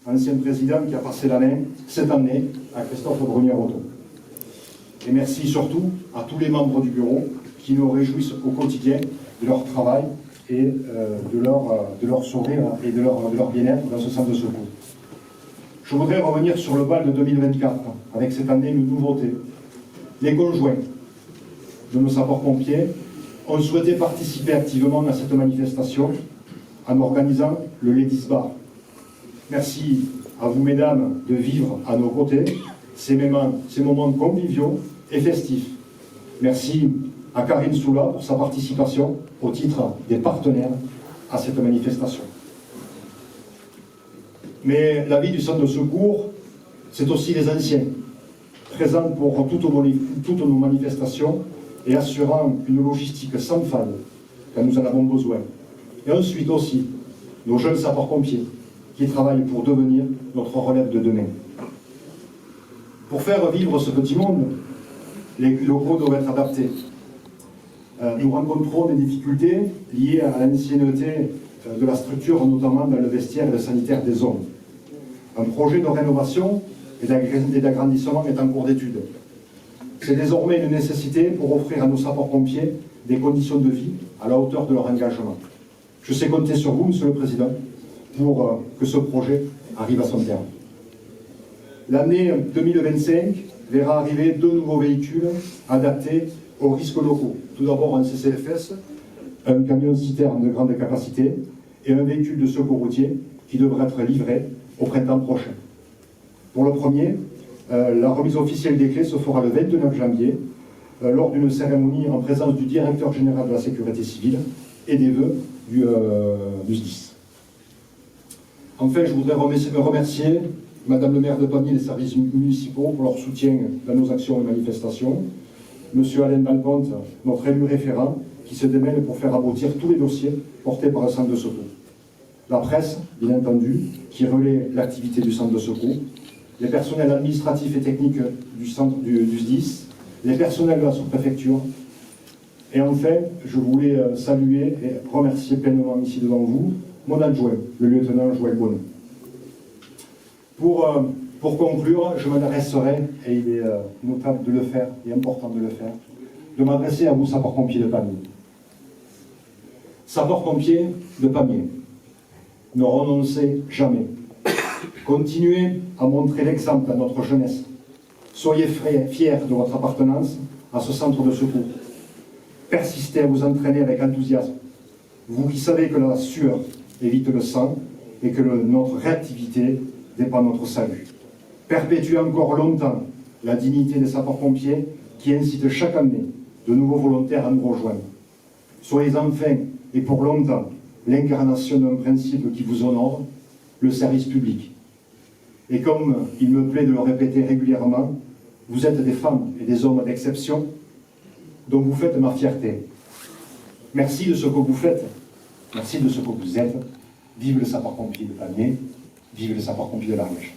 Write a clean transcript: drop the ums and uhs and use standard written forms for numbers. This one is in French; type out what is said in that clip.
ancien président qui a passé cette année à Christophe Brunier-Roton. Et merci surtout à tous les membres du bureau qui nous réjouissent au quotidien de leur travail et de leur sourire et de leur bien-être dans ce centre de secours. Je voudrais revenir sur le bal de 2024, avec cette année une nouveauté. Les conjoints de nos sapeurs-pompiers ont souhaité participer activement à cette manifestation en organisant le Ladies Bar. Merci à vous, mesdames, de vivre à nos côtés ces moments conviviaux et festifs. Merci à Karine Soula pour sa participation au titre des partenaires à cette manifestation. Mais la vie du centre de secours, c'est aussi les anciens, présents pour toutes nos manifestations et assurant une logistique sans faille quand nous en avons besoin. Et ensuite aussi, nos jeunes sapeurs-pompiers qui travaillent pour devenir notre relève de demain. Pour faire vivre ce petit monde, les locaux doivent être adaptés. Nous rencontrons des difficultés liées à l'ancienneté de la structure, notamment dans le vestiaire et le sanitaire des hommes. Un projet de rénovation et d'agrandissement est en cours d'étude. C'est désormais une nécessité pour offrir à nos sapeurs-pompiers des conditions de vie à la hauteur de leur engagement. Je sais compter sur vous, Monsieur le Président, pour que ce projet arrive à son terme. L'année 2025 verra arriver 2 nouveaux véhicules adaptés aux risques locaux. Tout d'abord un CCFS, un camion-citerne de grande capacité et un véhicule de secours routier qui devrait être livré au printemps prochain. Pour le premier, la remise officielle des clés se fera le 29 janvier lors d'une cérémonie en présence du directeur général de la sécurité civile et des vœux du SDIS. Enfin, je voudrais remercier Madame le maire de Pamiers et les services municipaux pour leur soutien dans nos actions et manifestations, Monsieur Alain Balconte, notre élu référent, qui se démène pour faire aboutir tous les dossiers portés par le centre de secours. La presse, bien entendu, qui relaie l'activité du centre de secours, les personnels administratifs et techniques du SDIS, les personnels de la sous-préfecture. Et enfin, je voulais saluer et remercier pleinement ici devant vous mon adjoint, le lieutenant Joël Bonneau. Pour conclure, je m'adresserai, et il est notable de le faire, et important de le faire, de m'adresser à vous, sapeurs-pompiers de Pamiers. Sapeurs-pompiers de Pamiers, ne renoncez jamais. Continuez à montrer l'exemple à notre jeunesse. Soyez fiers de votre appartenance à ce centre de secours. Persistez à vous entraîner avec enthousiasme. Vous qui savez que la sueur évite le sang et que notre réactivité dépend de notre salut. Perpétuez encore longtemps la dignité des sapeurs-pompiers qui incitent chaque année de nouveaux volontaires à nous rejoindre. Soyez enfin et pour longtemps l'incarnation d'un principe qui vous honore, le service public. Et comme il me plaît de le répéter régulièrement, vous êtes des femmes et des hommes d'exception dont vous faites ma fierté. Merci de ce que vous faites, merci de ce que vous êtes. Vive le sapeur-pompier de Pamiers, vive le sapeur-pompier de l'Ariège.